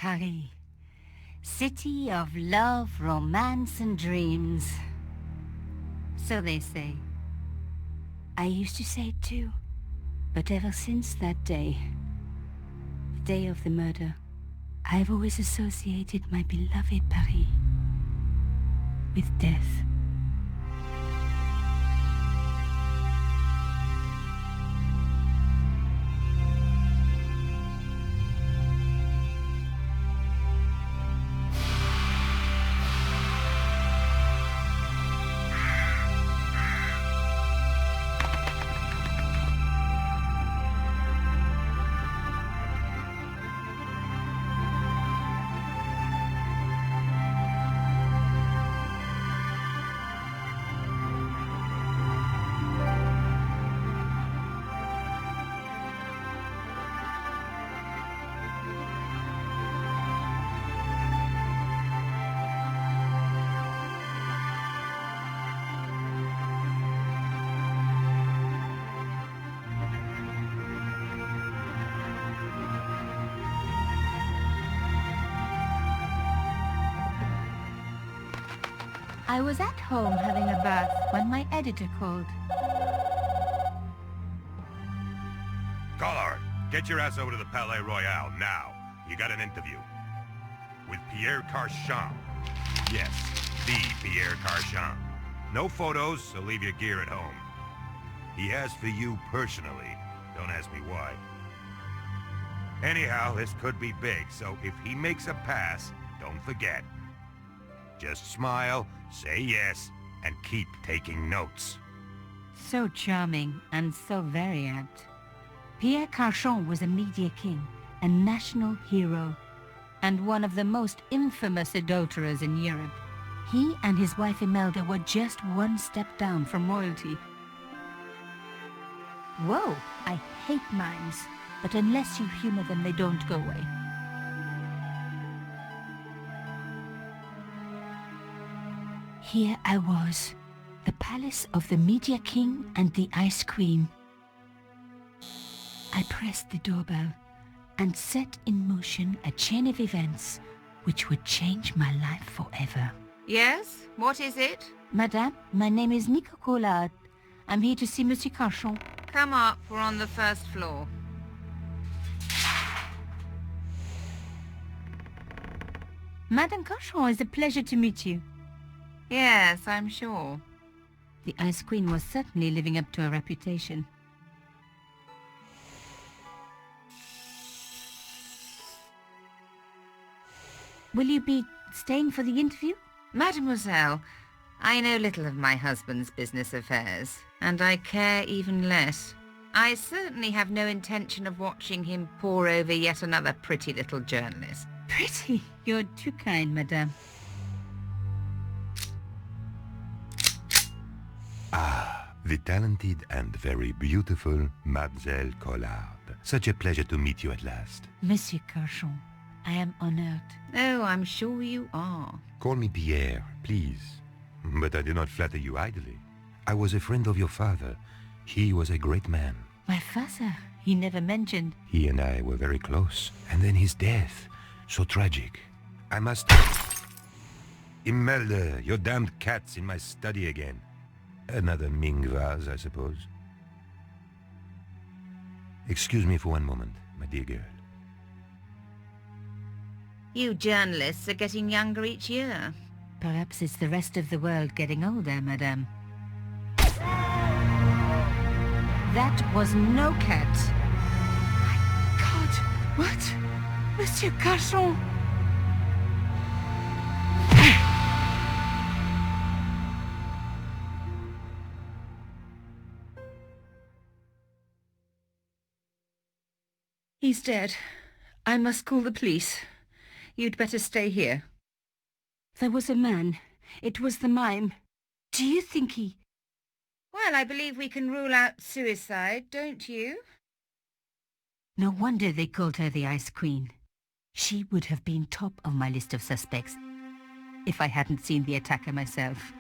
Paris. City of love, romance, and dreams. So they say. I used to say it too. But ever since that day, the day of the murder, I've always associated my beloved Paris with death. I was at home having a bath when my editor called. Collard, get your ass over to the Palais Royal now. You got an interview. With Pierre Carchon. Yes, the Pierre Carchon. No photos, so leave your gear at home. He asked for you personally. Don't ask me why. Anyhow, this could be big, so if he makes a pass, don't forget. Just smile, say yes, and keep taking notes. So charming and so very apt. Pierre Carchon was a media king, a national hero, and one of the most infamous adulterers in Europe. He and his wife Imelda were just one step down from royalty. Whoa, I hate mimes, but unless you humor them, they don't go away. Here I was, the palace of the Media King and the Ice Queen. I pressed the doorbell and set in motion a chain of events which would change my life forever. Yes? What is it? Madame, my name is Nico Collard. I'm here to see Monsieur Carchon. Come up, we're on the first floor. Madame Carchon, it's a pleasure to meet you. Yes, I'm sure. The Ice Queen was certainly living up to her reputation. Will you be staying for the interview? Mademoiselle, I know little of my husband's business affairs, and I care even less. I certainly have no intention of watching him pore over yet another pretty little journalist. Pretty? You're too kind, madame. Ah, the talented and very beautiful Mademoiselle Collard. Such a pleasure to meet you at last. Monsieur Carchon, I am honored. Oh, I'm sure you are. Call me Pierre, please. But I do not flatter you idly. I was a friend of your father. He was a great man. My father? He never mentioned. He and I were very close. And then his death. So tragic. I must... Imelda, your damned cat's in my study again. Another Ming vase, I suppose. Excuse me for one moment, my dear girl. You journalists are getting younger each year. Perhaps it's the rest of the world getting older, madame. That was no cat. My God! What? Monsieur Carchon! He's dead. I must call the police. You'd better stay here. There was a man. It was the mime. Do you think he... Well, I believe we can rule out suicide, don't you? No wonder they called her the Ice Queen. She would have been top of my list of suspects if I hadn't seen the attacker myself.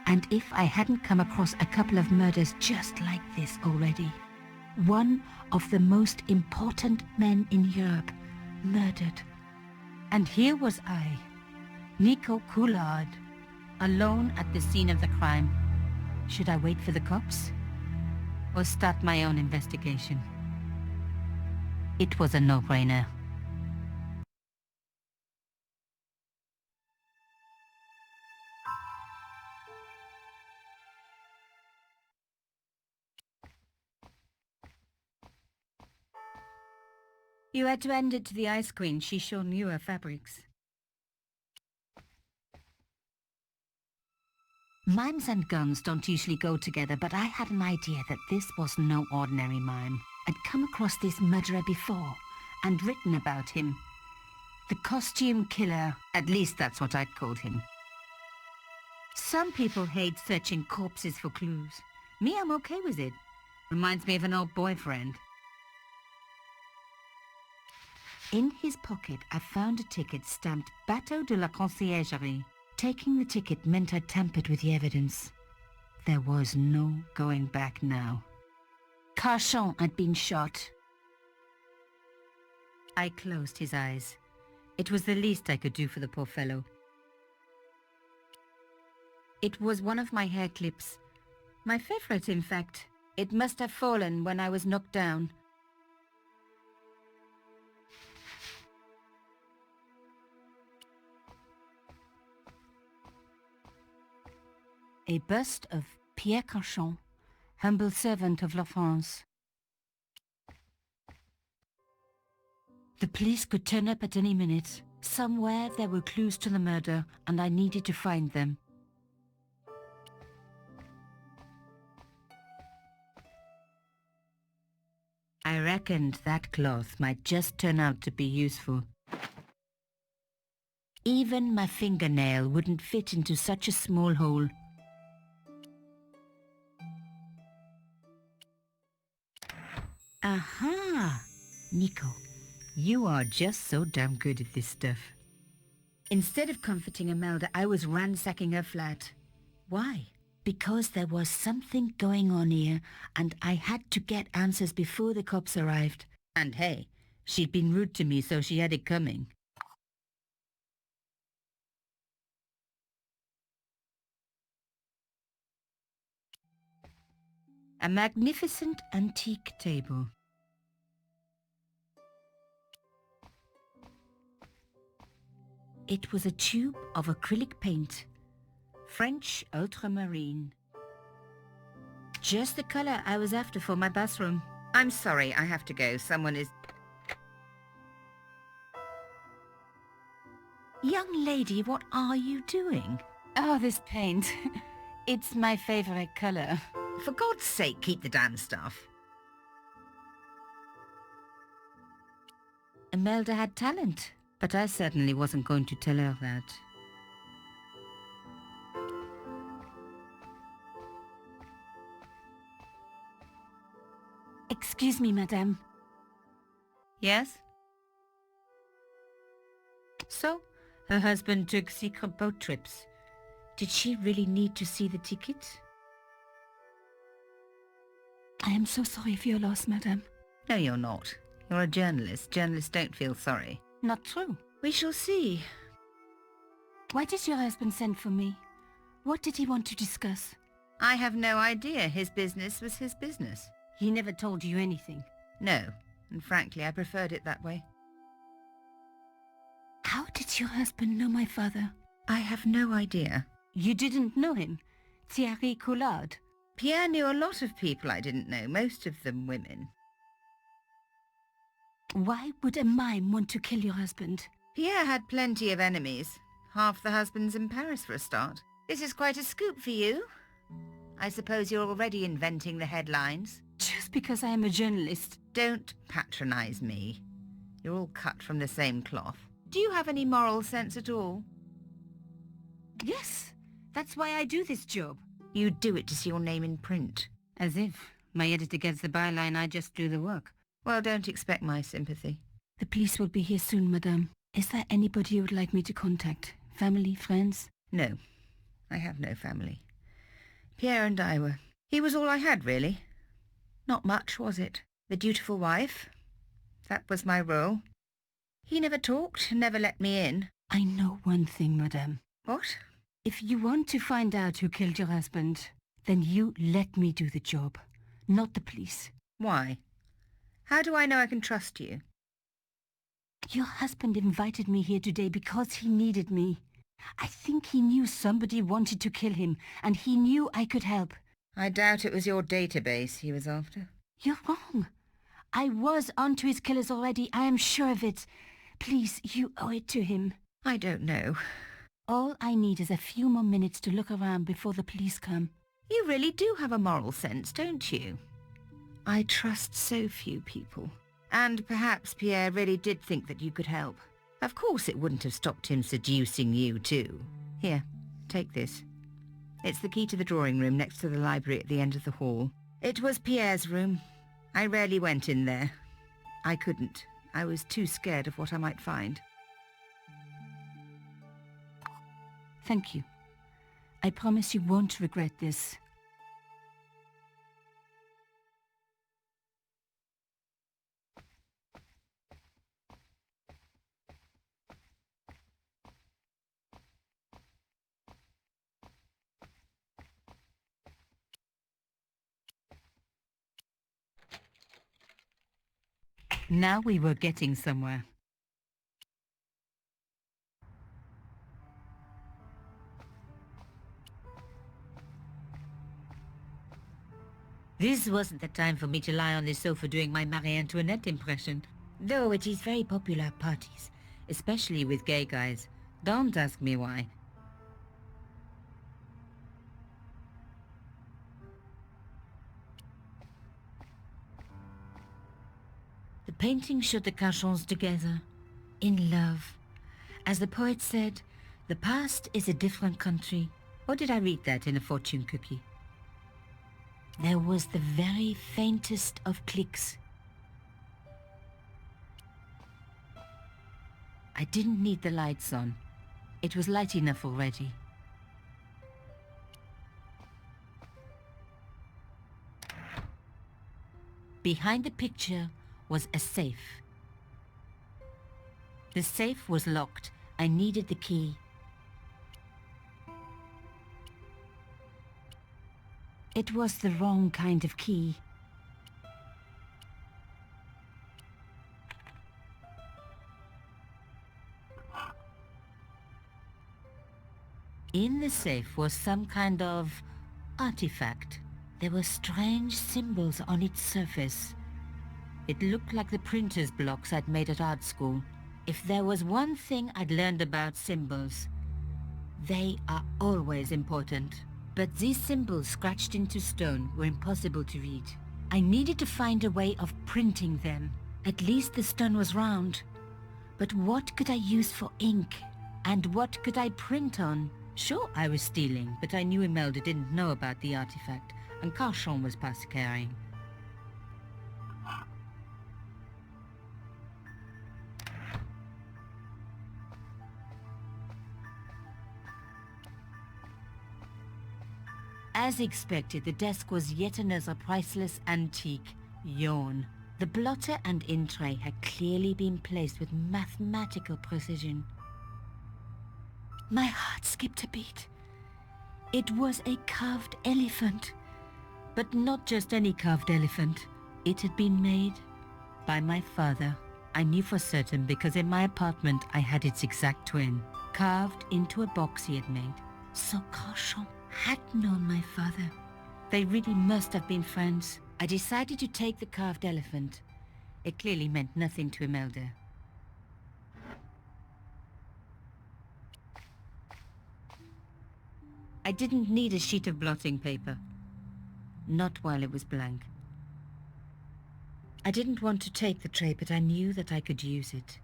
And if I hadn't come across a couple of murders just like this already. One of the most important men in Europe murdered And here was I, Nico Coulard, alone at the scene of the crime. Should I wait for the cops? Or start my own investigation? It was a no-brainer. You had to hand it to the Ice Queen. She sure knew her fabrics. Mimes and guns don't usually go together, but I had an idea that this was no ordinary mime. I'd come across this murderer before, and written about him. The costume killer, at least that's what I'd called him. Some people hate searching corpses for clues. Me, I'm okay with it. Reminds me of an old boyfriend. In his pocket, I found a ticket stamped Bateau de la Conciergerie. Taking the ticket meant I tampered with the evidence. There was no going back now. Carchon had been shot. I closed his eyes. It was the least I could do for the poor fellow. It was one of my hair clips. My favorite, in fact. It must have fallen when I was knocked down. A bust of Pierre Carchon, humble servant of La France. The police could turn up at any minute. Somewhere there were clues to the murder, and I needed to find them. I reckoned that cloth might just turn out to be useful. Even my fingernail wouldn't fit into such a small hole. Aha! Nico, you are just so damn good at this stuff. Instead of comforting Imelda, I was ransacking her flat. Why? Because there was something going on here, and I had to get answers before the cops arrived. And hey, she'd been rude to me, so she had it coming. A magnificent antique table. It was a tube of acrylic paint. French ultramarine. Just the color I was after for my bathroom. I'm sorry, I have to go. Someone is... Young lady, what are you doing? Oh, this paint. It's my favorite color. For God's sake, keep the damn stuff. Imelda had talent, but I certainly wasn't going to tell her that. Excuse me, madame. Yes? So, her husband took secret boat trips. Did she really need to see the ticket? I am so sorry for your loss, madame. No, you're not. You're a journalist. Journalists don't feel sorry. Not true. We shall see. Why did your husband send for me? What did he want to discuss? I have no idea. His business was his business. He never told you anything? No, and frankly, I preferred it that way. How did your husband know my father? I have no idea. You didn't know him? Thierry Coulard? Pierre knew a lot of people I didn't know, most of them women. Why would a mime want to kill your husband? Pierre had plenty of enemies. Half the husbands in Paris for a start. This is quite a scoop for you. I suppose you're already inventing the headlines. Just because I am a journalist. Don't patronize me. You're all cut from the same cloth. Do you have any moral sense at all? Yes, that's why I do this job. You do it to see your name in print. As if. My editor gets the byline, I just do the work. Well, don't expect my sympathy. The police will be here soon, madame. Is there anybody you would like me to contact? Family, friends? No, I have no family. Pierre and I were... He was all I had, really. Not much, was it? The dutiful wife. That was my role. He never talked, never let me in. I know one thing, madame. What? If you want to find out who killed your husband, then you let me do the job, not the police. Why? How do I know I can trust you? Your husband invited me here today because he needed me. I think he knew somebody wanted to kill him, and he knew I could help. I doubt it was your database he was after. You're wrong. I was onto his killers already, I am sure of it. Please, you owe it to him. I don't know. All I need is a few more minutes to look around before the police come. You really do have a moral sense, don't you? I trust so few people. And perhaps Pierre really did think that you could help. Of course it wouldn't have stopped him seducing you too. Here, take this. It's the key to the drawing room next to the library at the end of the hall. It was Pierre's room. I rarely went in there. I couldn't. I was too scared of what I might find. Thank you. I promise you won't regret this. Now we were getting somewhere. This wasn't the time for me to lie on the sofa doing my Marie Antoinette impression, though it is very popular at parties, especially with gay guys. Don't ask me why. The painting showed the Cachons together, in love. As the poet said, the past is a different country. Or did I read that in a fortune cookie? There was the very faintest of clicks. I didn't need the lights on. It was light enough already. Behind the picture was a safe. The safe was locked. I needed the key. It was the wrong kind of key. In the safe was some kind of artifact. There were strange symbols on its surface. It looked like the printer's blocks I'd made at art school. If there was one thing I'd learned about symbols, they are always important. But these symbols scratched into stone were impossible to read. I needed to find a way of printing them. At least the stone was round. But what could I use for ink? And what could I print on? Sure, I was stealing, but I knew Imelda didn't know about the artifact, and Cachon was past caring. As expected, the desk was yet another priceless antique. Yawn. The blotter and in tray had clearly been placed with mathematical precision. My heart skipped a beat. It was a carved elephant. But not just any carved elephant. It had been made by my father. I knew for certain because in my apartment I had its exact twin, carved into a box he had made. So Cachon had known my father. They really must have been friends. I decided to take the carved elephant. It clearly meant nothing to Imelda. I didn't need a sheet of blotting paper. Not while it was blank. I didn't want to take the tray, but I knew that I could use it.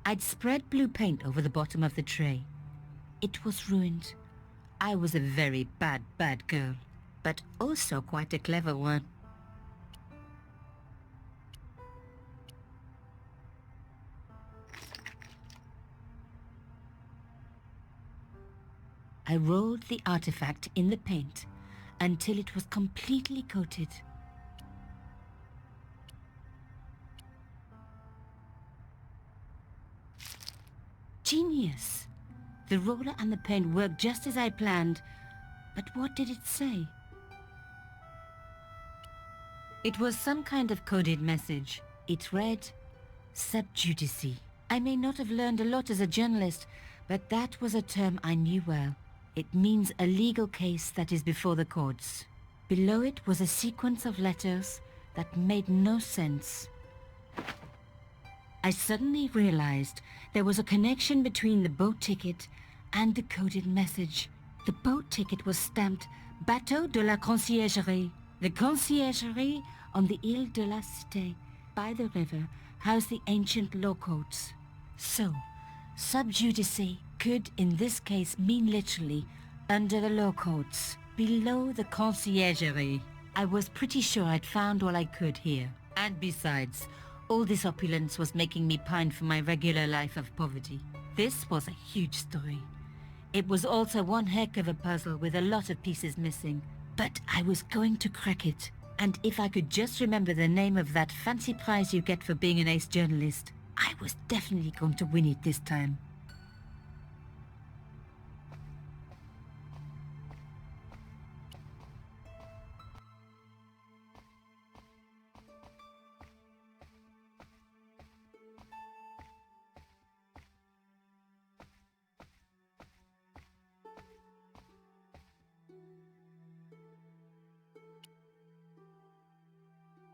I'd spread blue paint over the bottom of the tray. It was ruined. I was a very bad girl, but also quite a clever one. I rolled the artifact in the paint until it was completely coated. Genius! The roller and the paint worked just as I planned, but what did it say? It was some kind of coded message. It read, "Sub judice." I may not have learned a lot as a journalist, but that was a term I knew well. It means a legal case that is before the courts. Below it was a sequence of letters that made no sense. I suddenly realized there was a connection between the boat ticket and the coded message. The boat ticket was stamped Bateau de la Conciergerie. The conciergerie on the Ile de la Cité by the river housed the ancient law courts. So, sub judice could in this case mean literally under the law courts, below the conciergerie. I was pretty sure I'd found all I could here. And besides, all this opulence was making me pine for my regular life of poverty. This was a huge story. It was also one heck of a puzzle with a lot of pieces missing. But I was going to crack it. And if I could just remember the name of that fancy prize you get for being an ace journalist, I was definitely going to win it this time.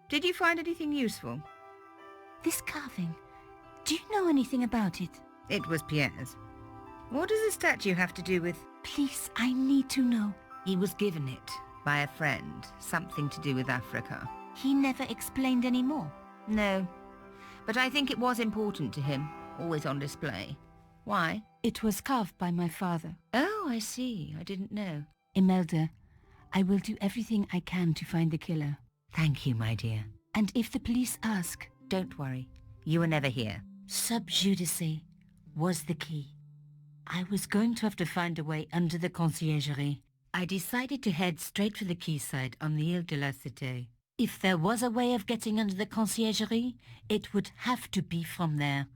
Did you find anything useful? This carving, do you know anything about it? It was Pierre's. What does the statue have to do with... Please, I need to know. He was given it by a friend, something to do with Africa. He never explained any more. No, but I think it was important to him, always on display. Why? It was carved by my father. Oh, I see. I didn't know. Imelda, I will do everything I can to find the killer. Thank you, my dear. And if the police ask... Don't worry. You were never here. Sub judice was the key. I was going to have to find a way under the conciergerie. I decided to head straight for the quayside on the Ile de la Cité. If there was a way of getting under the conciergerie, it would have to be from there.